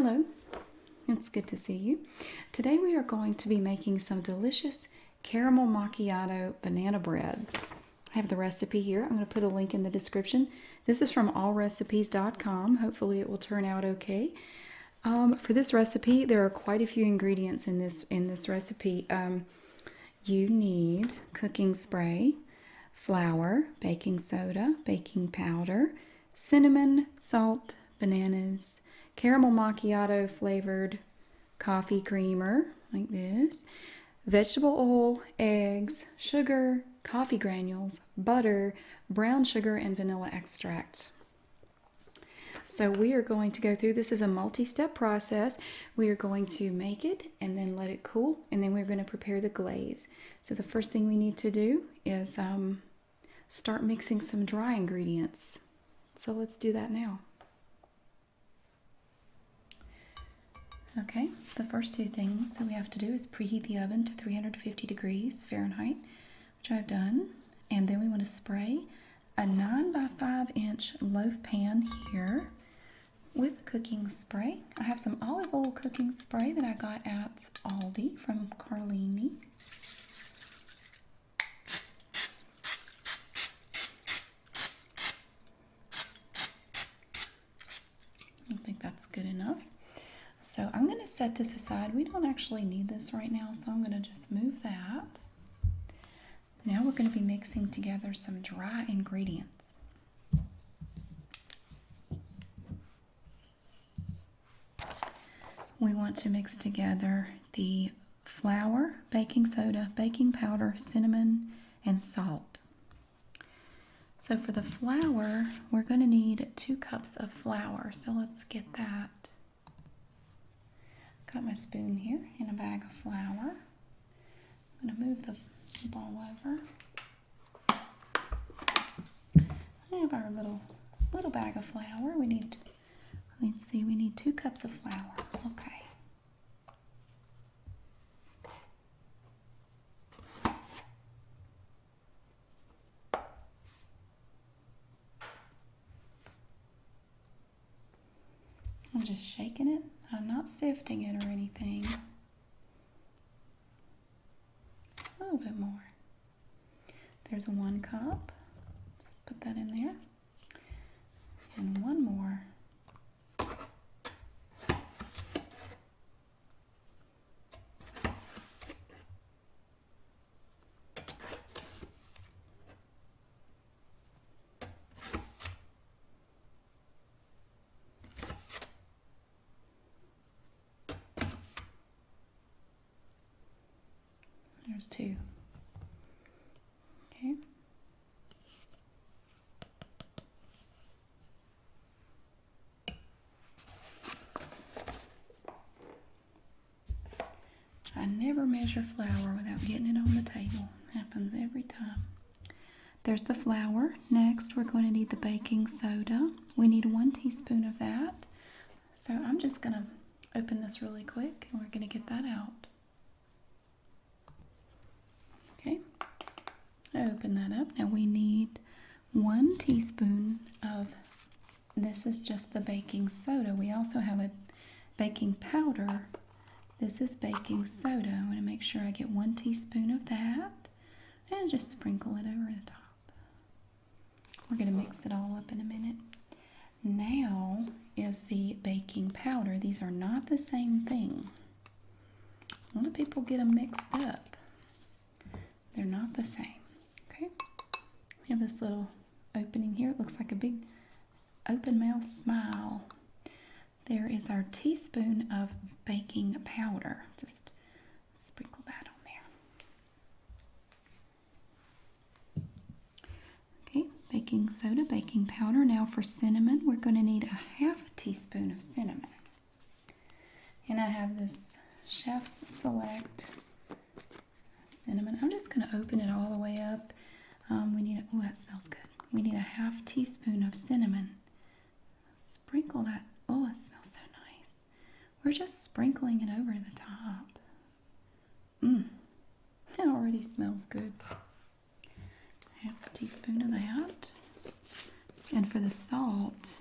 Hello, it's good to see you. Today we are going to be making some delicious caramel macchiato banana bread. I have the recipe here. I'm going to put a link in the description. This is from allrecipes.com. Hopefully it will turn out okay. For this recipe, there are quite a few ingredients in this recipe. You need cooking spray, flour, baking soda, baking powder, cinnamon, salt, bananas, caramel macchiato flavored coffee creamer like this, vegetable oil, eggs, sugar, coffee granules, butter, brown sugar, and vanilla extract. So we are going to go through, this is a multi-step process. We are going to make it and then let it cool, and then we're going to prepare the glaze. So the first thing we need to do is start mixing some dry ingredients. So let's do that now. Okay, the first two things that we have to do is preheat the oven to 350 degrees Fahrenheit, which I've done. And then we want to spray a 9 by 5 inch loaf pan here with cooking spray. I have some olive oil cooking spray that I got at Aldi from Carlini. I think that's good enough. So I'm going to set this aside. We don't actually need this right now, so I'm going to just move that. Now we're going to be mixing together some dry ingredients. We want to mix together the flour, baking soda, baking powder, cinnamon, and salt. So for the flour, we're going to need 2 cups of flour. So let's get that. Got my spoon here and a bag of flour. I'm going to move the bowl over. I have our little bag of flour. We need 2 cups of flour. Okay. I'm just shaking it. I'm not sifting it or anything. A little bit more. There's 1 cup. Just put that in there. And 1 more. There's 2. Okay. I never measure flour without getting it on the table. Happens every time. There's the flour. Next, we're going to need the baking soda. We need 1 teaspoon of that. So I'm just going to open this really quick and we're going to get that out. Okay, I open that up. Now we need 1 teaspoon of, this is just the baking soda. We also have a baking powder. This is baking soda. I want to make sure I get 1 teaspoon of that and just sprinkle it over the top. We're going to mix it all up in a minute. Now is the baking powder. These are not the same thing. A lot of people get them mixed up. They're not the same. Okay. We have this little opening here. It looks like a big open mouth smile. There is our teaspoon of baking powder. Just sprinkle that on there. Okay, baking soda, baking powder. Now for cinnamon, we're going to need a 1/2 teaspoon of cinnamon. And I have this Chef's Select cinnamon. I'm just going to open it all the way up. Oh, that smells good. We need a 1/2 teaspoon of cinnamon. Sprinkle that. Oh, it smells so nice. We're just sprinkling it over the top. It already smells good. 1/2 teaspoon of that. And for the salt,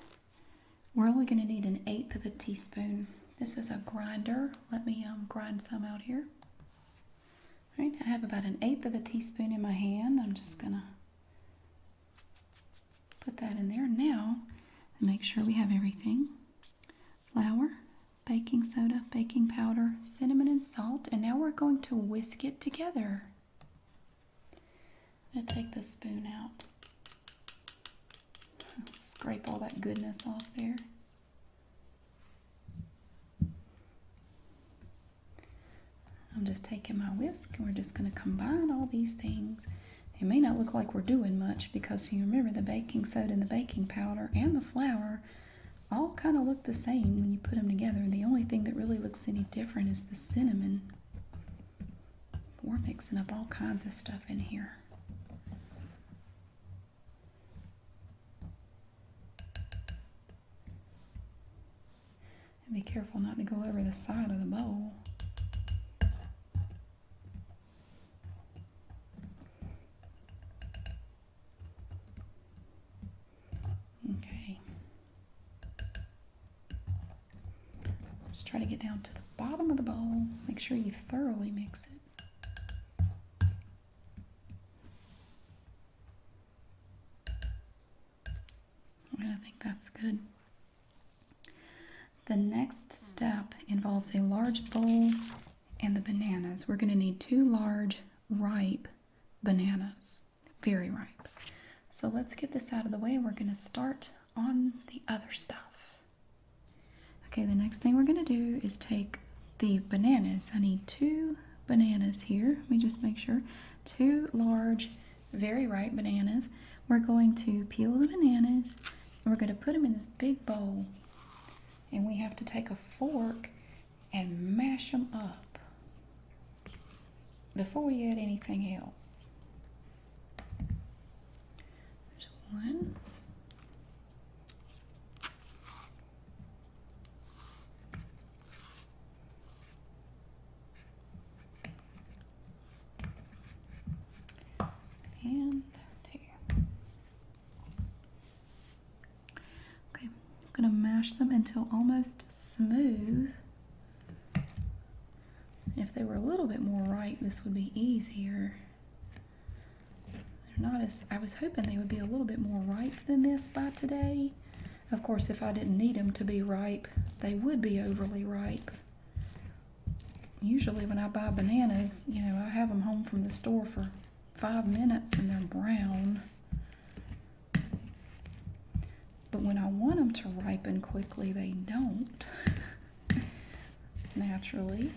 we're only going to need 1/8 of a teaspoon. This is a grinder. Let me grind some out here. All right, I have about 1/8 of a teaspoon in my hand. I'm just gonna put that in there now and make sure we have everything. Flour, baking soda, baking powder, cinnamon, and salt. And now we're going to whisk it together. I'm gonna take the spoon out. Scrape all that goodness off there. I'm just taking my whisk and we're just going to combine all these things. It may not look like we're doing much because you remember the baking soda and the baking powder and the flour all kind of look the same when you put them together. The only thing that really looks any different is the cinnamon. We're mixing up all kinds of stuff in here. And be careful not to go over the side of the bowl. Okay. Just try to get down to the bottom of the bowl. Make sure you thoroughly mix it. I think that's good. The next step involves a large bowl and the bananas. We're going to need 2 large, ripe bananas. Very ripe. So let's get this out of the way. We're going to start on the other stuff. Okay, the next thing we're going to do is take the bananas. I need 2 bananas here. Let me just make sure. 2 large, very ripe bananas. We're going to peel the bananas and we're going to put them in this big bowl. And we have to take a fork and mash them up before we add anything else. There's 1. And 2. Okay, I'm going to mash them until almost smooth. If they were a little bit more ripe, this would be easier. They're not as, I was hoping they would be a little bit more ripe than this by today. Of course, if I didn't need them to be ripe, they would be overly ripe. Usually when I buy bananas, you know, I have them home from the store for 5 minutes and they're brown. But when I want them to ripen quickly, they don't. Naturally.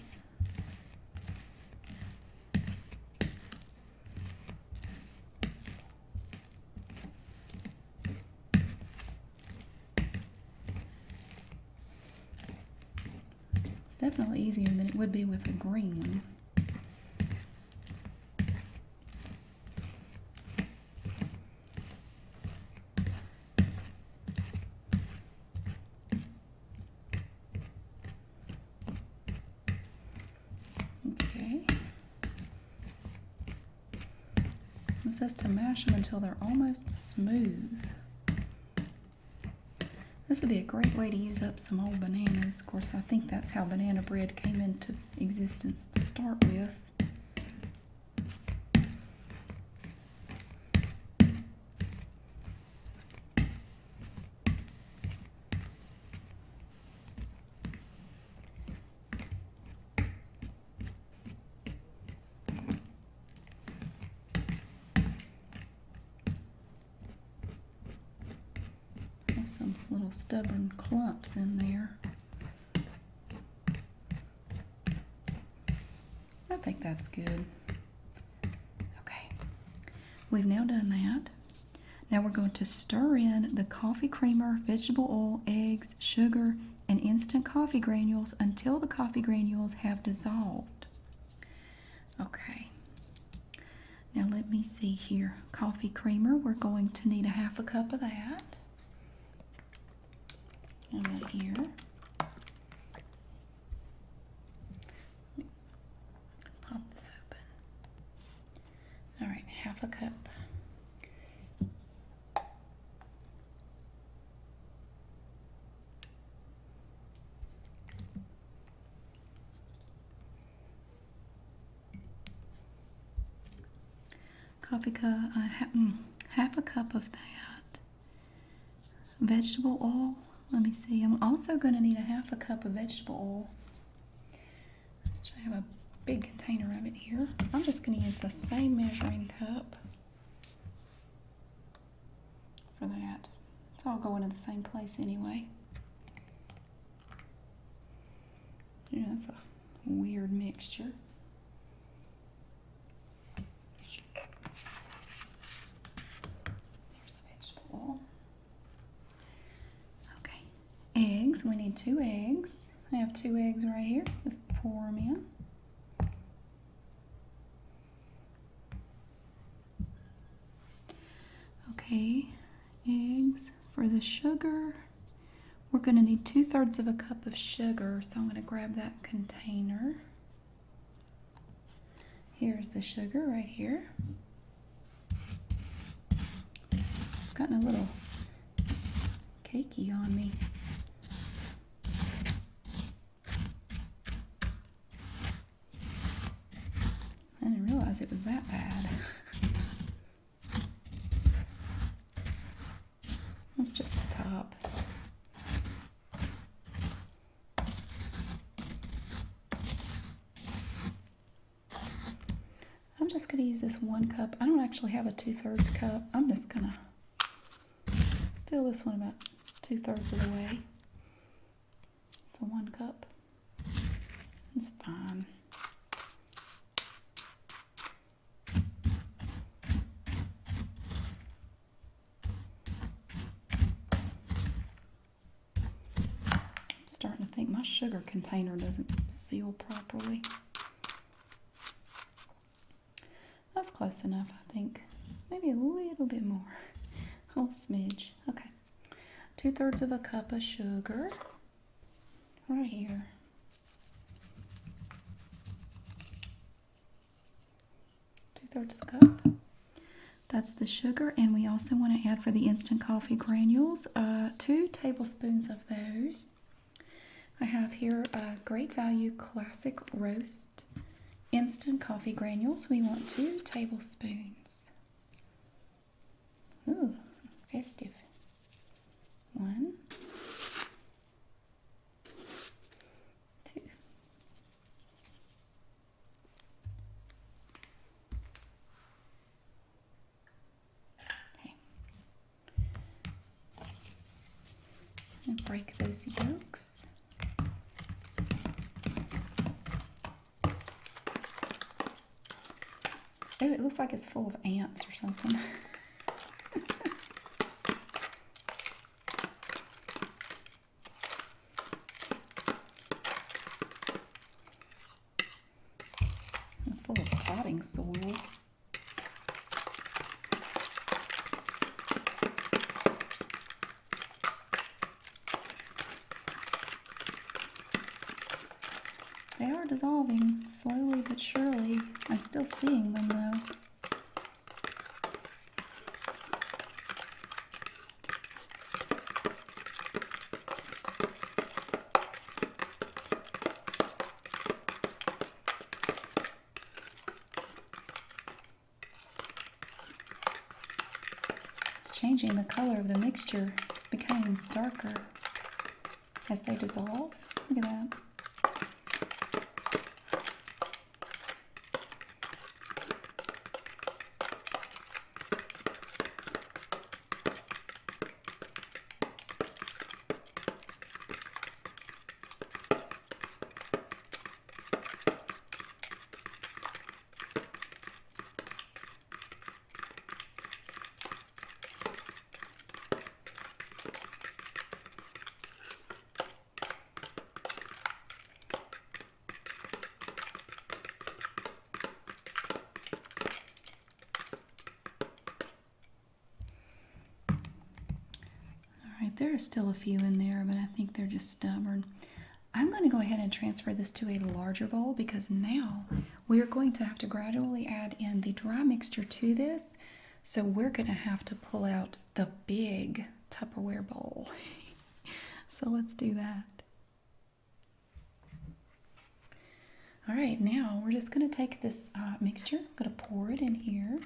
It's definitely easier than it would be with a green one. It says to mash them until they're almost smooth. This would be a great way to use up some old bananas. Of course, I think that's how banana bread came into existence to start with. Some little stubborn clumps in there. I think that's good. Okay, we've now done that. Now we're going to stir in the coffee creamer, vegetable oil, eggs, sugar, and instant coffee granules until the coffee granules have dissolved. Okay, now let me see here. Coffee creamer, we're going to need 1/2 cup of that. Right here. Pop this open. All right, 1/2 cup. coffee cup, half a cup of that. Vegetable oil. Let me see. I'm also going to need a half a cup of vegetable oil. I have a big container of it here. I'm just going to use the same measuring cup for that. It's all going to the same place anyway. Yeah, that's a weird mixture. There's the vegetable oil. Okay. Eggs. We need 2 eggs. I have 2 eggs right here. Just pour them in. Okay, eggs. For the sugar, we're going to need 2/3 of a cup of sugar, so I'm going to grab that container. Here's the sugar right here. I've gotten a little cakey on me. I didn't realize it was that bad. That's just the top. I'm just going to use this 1 cup. I don't actually have a 2/3 cup. I'm just going to fill this one about 2/3 of the way. It's a 1 cup. It's fine. Starting to think my sugar container doesn't seal properly. That's close enough, I think. Maybe a little bit more. A whole smidge. Okay. 2/3 of a cup of sugar. Right here. Two-thirds of a cup. That's the sugar, and we also want to add for the instant coffee granules 2 tablespoons of those. I have here Great Value Classic Roast Instant Coffee Granules. We want 2 tablespoons. Ooh, festive. 1, 2. Okay. And break those yolks. Oh, it looks like it's full of ants or something. Full of potting soil. They are dissolving slowly but surely. I'm still seeing them though. It's changing the color of the mixture. It's becoming darker as they dissolve. Look at that. There are still a few in there, but I think they're just stubborn. I'm going to go ahead and transfer this to a larger bowl because now we're going to have to gradually add in the dry mixture to this. So we're going to have to pull out the big Tupperware bowl. So let's do that. All right, now we're just going to take this mixture. I'm going to pour it in here.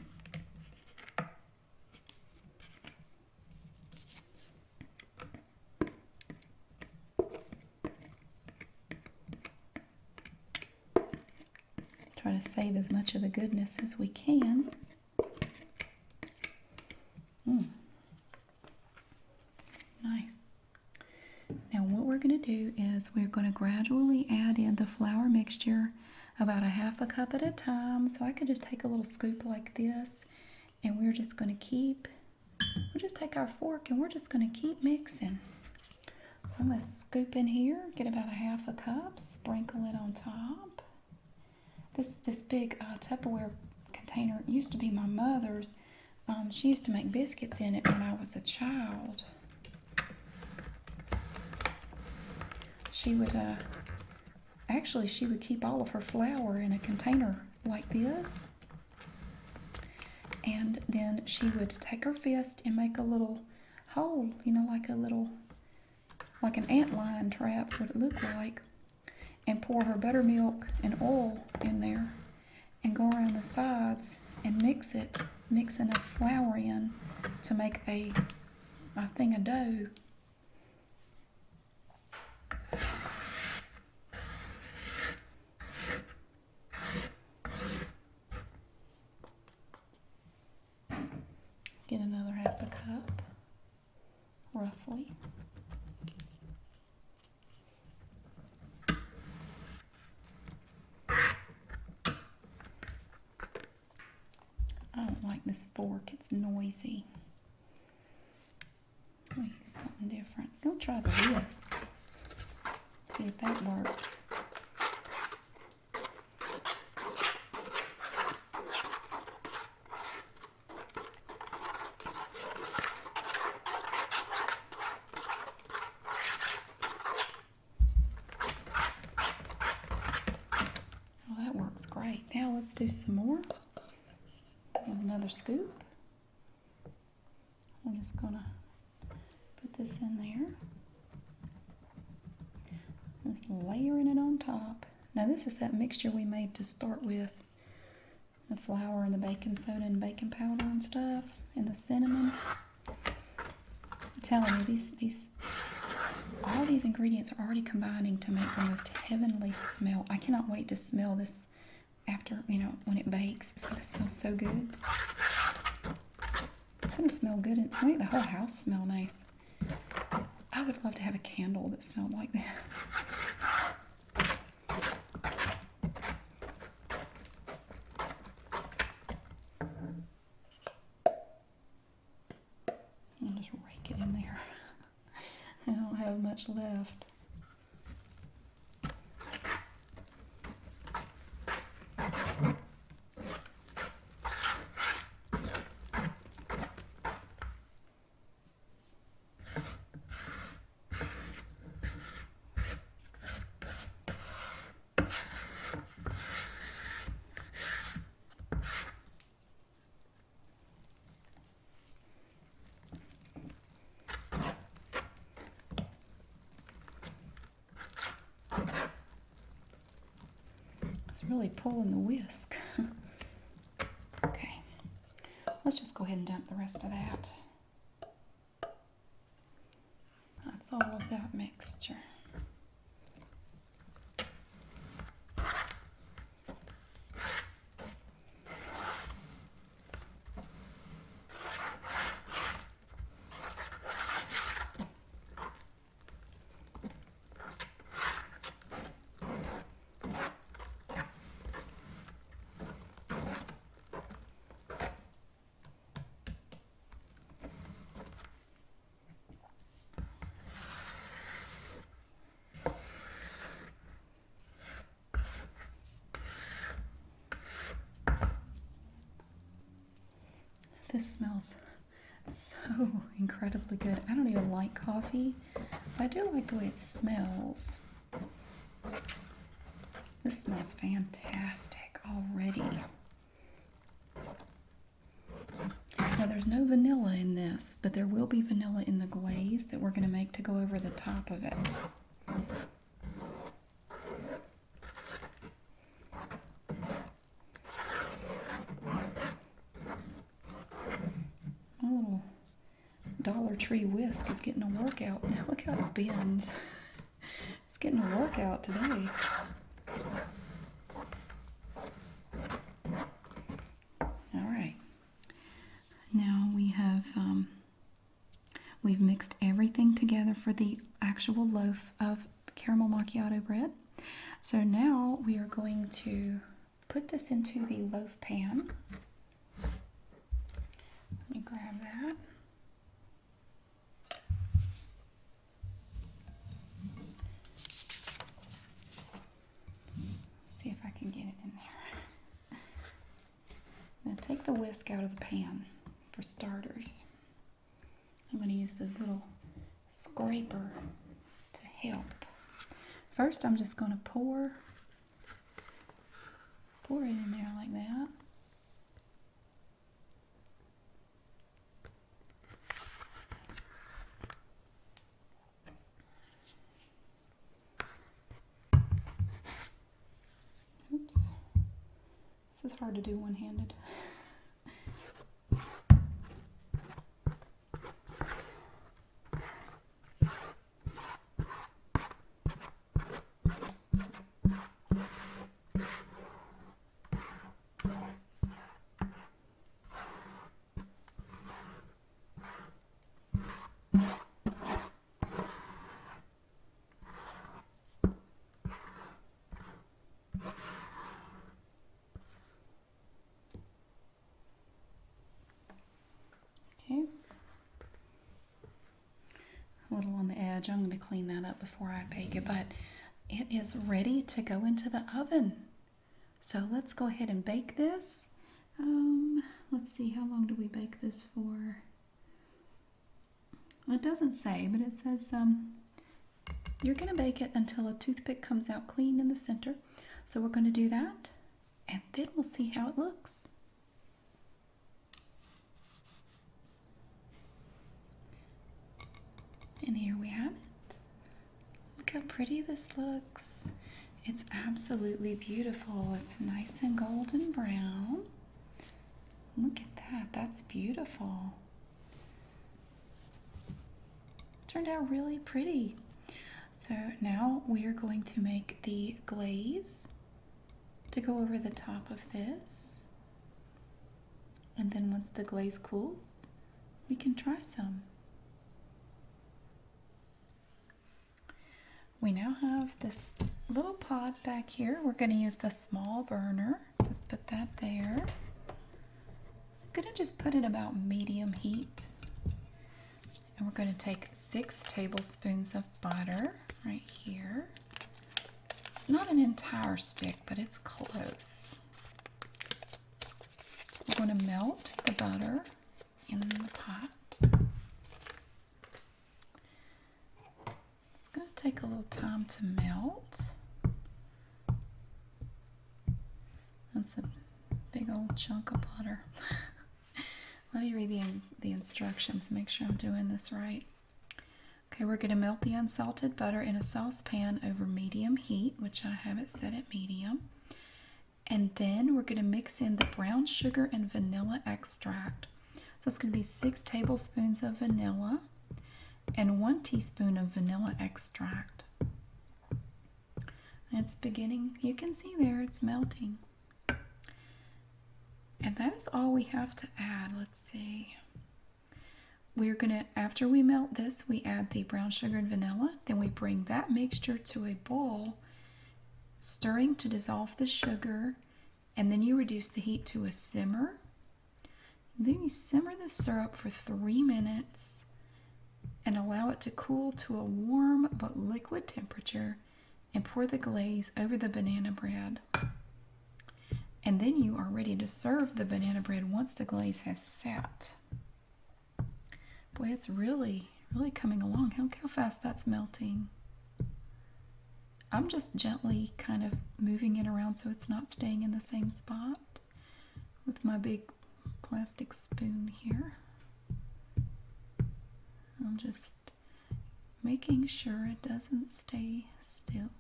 Try to save as much of the goodness as we can. Nice. Now what we're going to do is we're going to gradually add in the flour mixture about a half a cup at a time. So I could just take a little scoop like this, and we're just going to we'll just take our fork and we're just going to keep mixing. So I'm going to scoop in here, get about a half a cup, sprinkle it on top. This big Tupperware container used to be my mother's. She used to make biscuits in it when I was a child. She would, she would keep all of her flour in a container like this. And then she would take her fist and make a little hole, you know, like an antlion traps would look like, and pour her buttermilk and oil in there and go around the sides and mix enough flour in to make a thing of dough. Get another half a cup, roughly. I don't like this fork, it's noisy. I'll use something different. Go try the whisk. See if that works. Oh, that works great. Now let's do some more. Another scoop. I'm just gonna put this in there. Just layering it on top. Now this is that mixture we made to start with. The flour and the baking soda and baking powder and stuff, and the cinnamon. I'm telling you, all these ingredients are already combining to make the most heavenly smell. I cannot wait to smell this after, you know, when it bakes. It's gonna smell so good. It's gonna smell good. It's gonna make the whole house smell nice. I would love to have a candle that smelled like this. I'll just rake it in there. I don't have much left. Really pulling the whisk. Okay, let's just go ahead and dump the rest of that. That's all of that mixture. This smells so incredibly good. I don't even like coffee, but I do like the way it smells. This smells fantastic already. Now there's no vanilla in this, but there will be vanilla in the glaze that we're going to make to go over the top of it. Oh, Dollar Tree whisk is getting a workout. Now look how it bends. It's getting a workout today. we've mixed everything together for the actual loaf of caramel macchiato bread. So now we are going to put this into the loaf pan. Let me grab that. See if I can get it in there. I'm going to take the whisk out of the pan for starters. I'm going to use the little scraper to help. First, I'm just going to pour it in there like that. Oops. This is hard to do one-handed. Okay. A little on the edge. I'm going to clean that up before I bake it, but it is ready to go into the oven. So let's go ahead and bake this. Let's see, how long do we bake this for? Well, it doesn't say, but it says you're going to bake it until a toothpick comes out clean in the center. So we're going to do that, and then we'll see how it looks. And here we have it. Look how pretty this looks. It's absolutely beautiful. It's nice and golden brown. Look at that. That's beautiful. Turned out really pretty. So now we are going to make the glaze to go over the top of this. And then once the glaze cools, we can try some. We now have this little pot back here. We're going to use the small burner. Just put that there. I'm going to just put it about medium heat. And we're going to take 6 tablespoons of butter right here. It's not an entire stick, but it's close. We're going to melt the butter in the pot. It's going to take a little time to melt. That's a big old chunk of butter. Let me read the instructions, make sure I'm doing this right. Okay, we're going to melt the unsalted butter in a saucepan over medium heat, which I have it set at medium. And then we're going to mix in the brown sugar and vanilla extract. So it's going to be 6 tablespoons of vanilla and 1 teaspoon of vanilla extract. It's beginning, you can see there, it's melting. And that is all we have to add. Let's see. We're going to, after we melt this, we add the brown sugar and vanilla. Then we bring that mixture to a boil, stirring to dissolve the sugar. And then you reduce the heat to a simmer. And then you simmer the syrup for 3 minutes and allow it to cool to a warm but liquid temperature, and pour the glaze over the banana bread. And then you are ready to serve the banana bread once the glaze has set. Boy, it's really, really coming along. Look how fast that's melting. I'm just gently kind of moving it around so it's not staying in the same spot with my big plastic spoon here. I'm just making sure it doesn't stay still.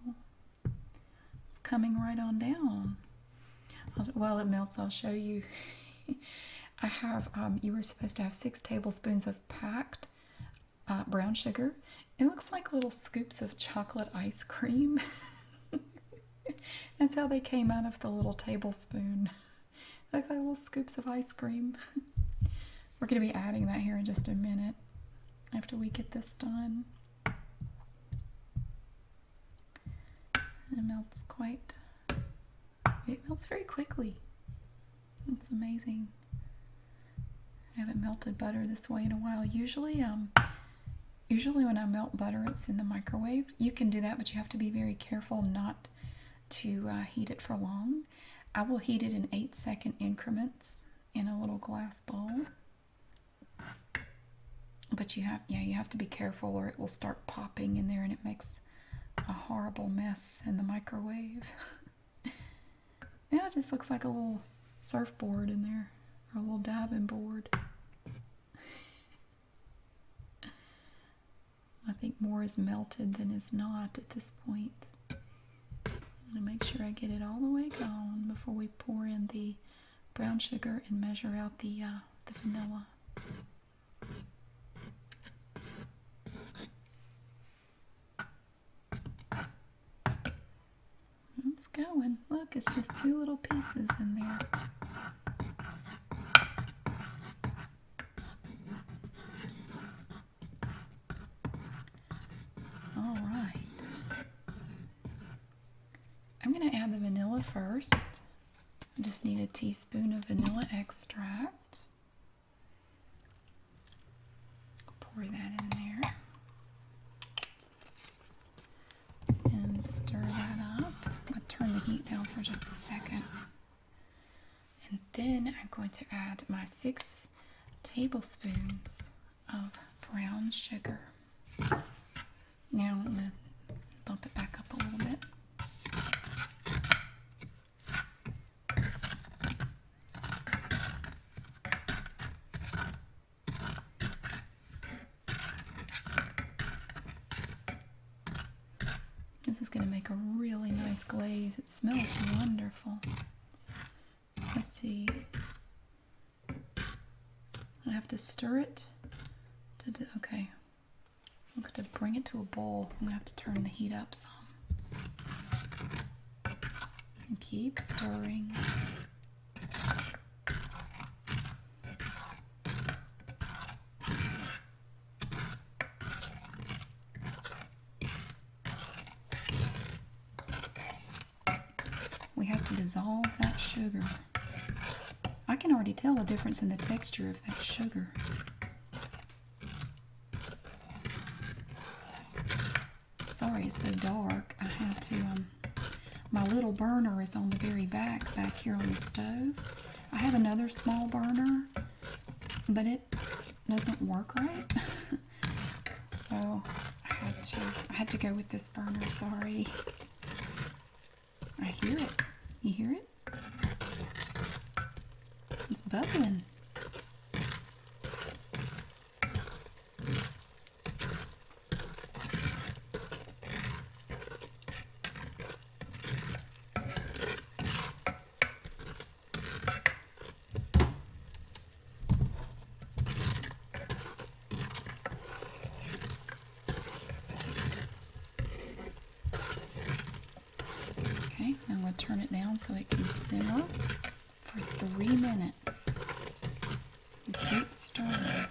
It's coming right on down. While it melts, I'll show you. I have, you were supposed to have 6 tablespoons of packed brown sugar. It looks like little scoops of chocolate ice cream. That's how they came out of the little tablespoon. Like little scoops of ice cream. We're going to be adding that here in just a minute after we get this done. It melts very quickly. It's amazing. I haven't melted butter this way in a while. Usually when I melt butter, it's in the microwave. You can do that, but you have to be very careful not to heat it for long. I will heat it in 8-second increments in a little glass bowl. But you have to be careful or it will start popping in there and it makes a horrible mess in the microwave. Now it just looks like a little surfboard in there, or a little diving board. I think more is melted than is not at this point. I'm going to make sure I get it all the way gone before we pour in the brown sugar and measure out the vanilla. It's going. Look, it's just 2 little pieces in there. All right. I'm going to add the vanilla first. I just need a teaspoon of vanilla extract. Pour that in there. And stir that up. I'll turn the heat down for just a second. And then I'm going to add my 6 tablespoons of brown sugar. Now I'm going to bump it back up a little bit. This is going to make a really nice glaze. It smells wonderful. Let's see. I have to stir it. Okay. I'm going to bring it to a bowl. I'm going to have to turn the heat up some. And keep stirring. We have to dissolve that sugar. I can already tell the difference in the texture of that sugar. Sorry it's so dark. I had to, my little burner is on the very back here on the stove. I have another small burner, but it doesn't work right. So I had to go with this burner, sorry. I hear it. You hear it? It's bubbling. Okay, I'm going to turn it down so it can simmer for 3 minutes. And keep stirring.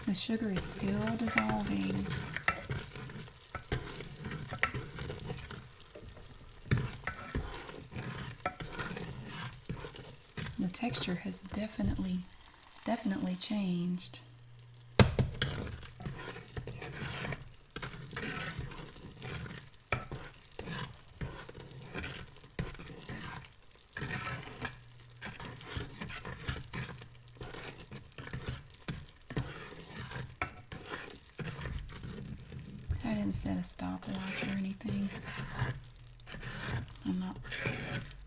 The sugar is still dissolving. The texture has definitely changed. I didn't set a stopwatch or anything. I'm not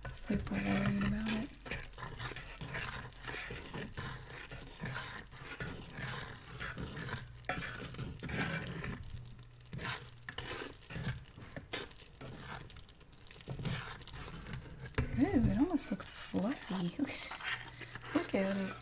super worried about it. Ooh, it almost looks fluffy. Look at it.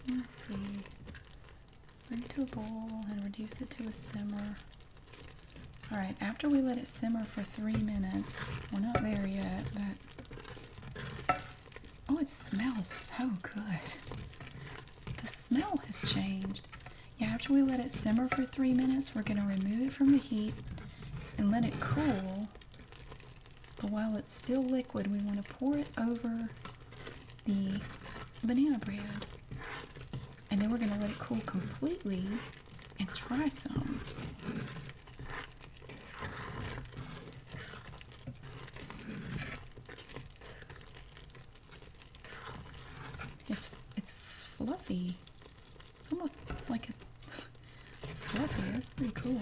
Let's see. Bring it to a boil and reduce it to a simmer. Alright, after we let it simmer for 3 minutes, we're not there yet, but oh, it smells so good. The smell has changed. Yeah, after we let it simmer for 3 minutes, we're going to remove it from the heat and let it cool. But while it's still liquid, we want to pour it over the banana bread. And then we're going to let it cool completely and try some. It's fluffy. It's almost like it's fluffy. That's pretty cool.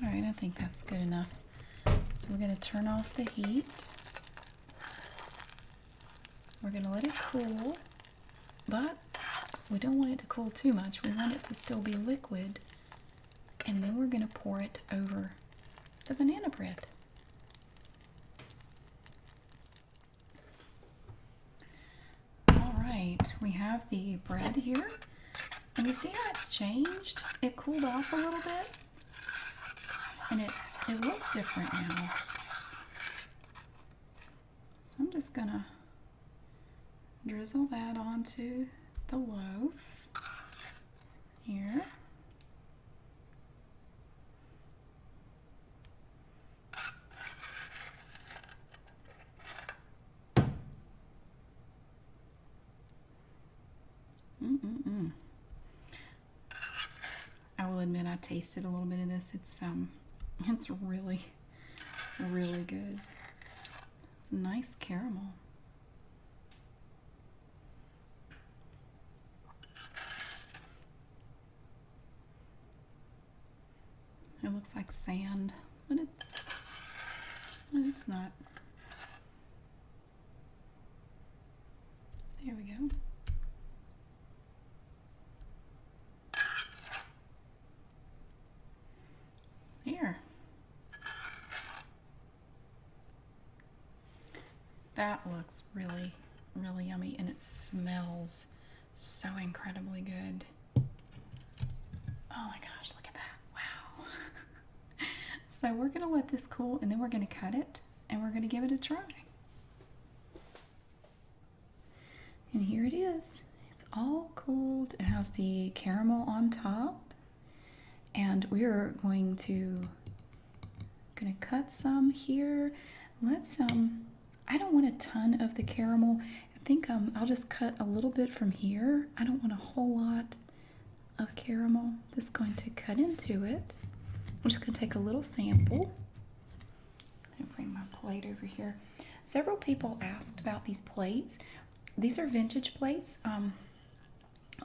Alright, I think that's good enough. So we're going to turn off the heat. We're going to let it cool, but we don't want it to cool too much. We want it to still be liquid. And then we're going to pour it over the banana bread. Alright, we have the bread here. And you see how it's changed? It cooled off a little bit. And it looks different now. So I'm just gonna drizzle that onto the loaf here. I will admit I tasted a little bit of this. It's really, really good. It's a nice caramel. It looks like sand, but it's not. There we go. There. That looks really, really yummy, and it smells so incredibly good. Oh my gosh, look at that. Wow. So we're going to let this cool, and then we're going to cut it, and we're going to give it a try. And here it is. It's all cooled. It has the caramel on top. And we're going to cut some here. Let's I don't want a ton of the caramel. I think I'll just cut a little bit from here. I don't want a whole lot of caramel. Just going to cut into it. I'm just going to take a little sample. I'm going to bring my plate over here. Several people asked about these plates. These are vintage plates.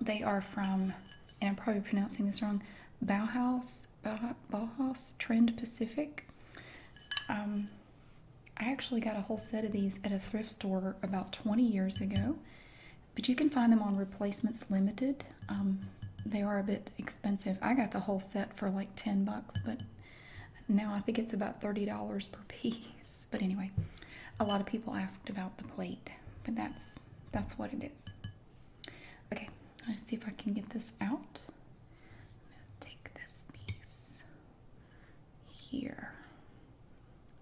They are from, and I'm probably pronouncing this wrong, Bauhaus Trend Pacific. I actually got a whole set of these at a thrift store about 20 years ago, but you can find them on Replacements Limited. They are a bit expensive. I got the whole set for like 10 bucks, but now I think it's about $30 per piece. But anyway, a lot of people asked about the plate, but that's what it is. Okay, let's see if I can get this out. Here.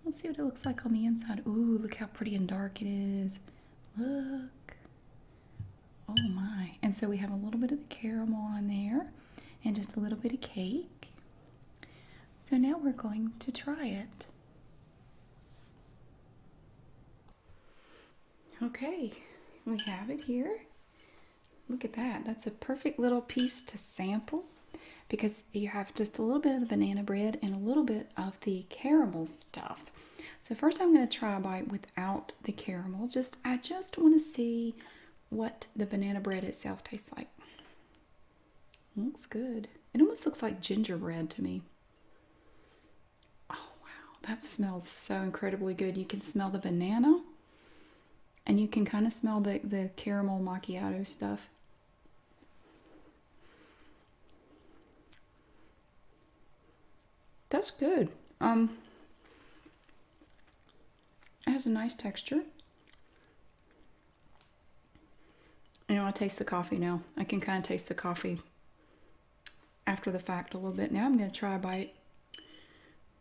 Let's see what it looks like on the inside. Ooh, look how pretty and dark it is. Look. Oh my. And so we have a little bit of the caramel on there and just a little bit of cake. So now we're going to try it. Okay, we have it here. look at that. That's a perfect little piece to sample because you have just a little bit of the banana bread and a little bit of the caramel stuff. So first I'm going to try a bite without the caramel. I just want to see what the banana bread itself tastes like. Looks good. It almost looks like gingerbread to me. Oh wow, that smells so incredibly good. You can smell the banana and you can kind of smell the caramel macchiato stuff. That's good. It has a nice texture. You know, I taste the coffee now. I can kind of taste the coffee after the fact a little bit. Now I'm going to try a bite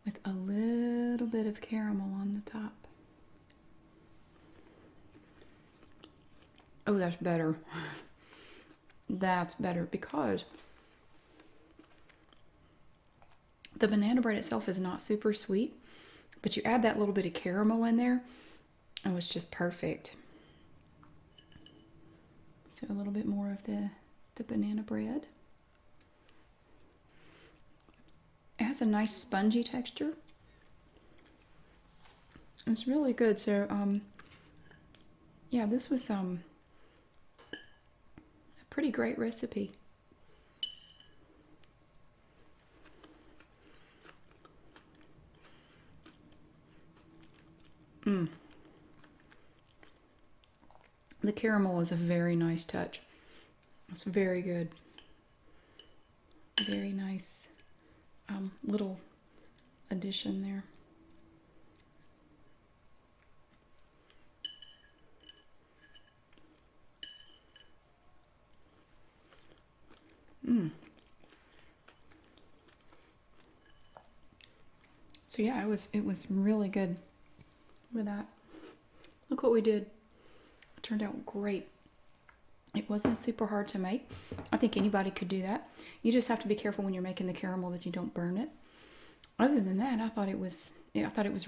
with a little bit of caramel on the top. Oh, that's better. That's better because the banana bread itself is not super sweet, but you add that little bit of caramel in there, and it's just perfect. So a little bit more of the banana bread. It has a nice spongy texture. It's really good. So yeah, this was a pretty great recipe. The caramel is a very nice touch. It's very good. Very nice little addition there. So yeah, it was really good with that. Look what we did. It turned out great. It wasn't super hard to make. I think anybody could do that. You just have to be careful when you're making the caramel that you don't burn it. Other than that, I thought it was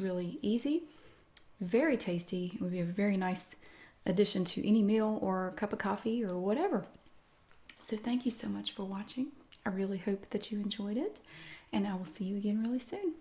really easy, very tasty. It would be a very nice addition to any meal or a cup of coffee or whatever. So thank you so much for watching. I really hope that you enjoyed it, and I will see you again really soon.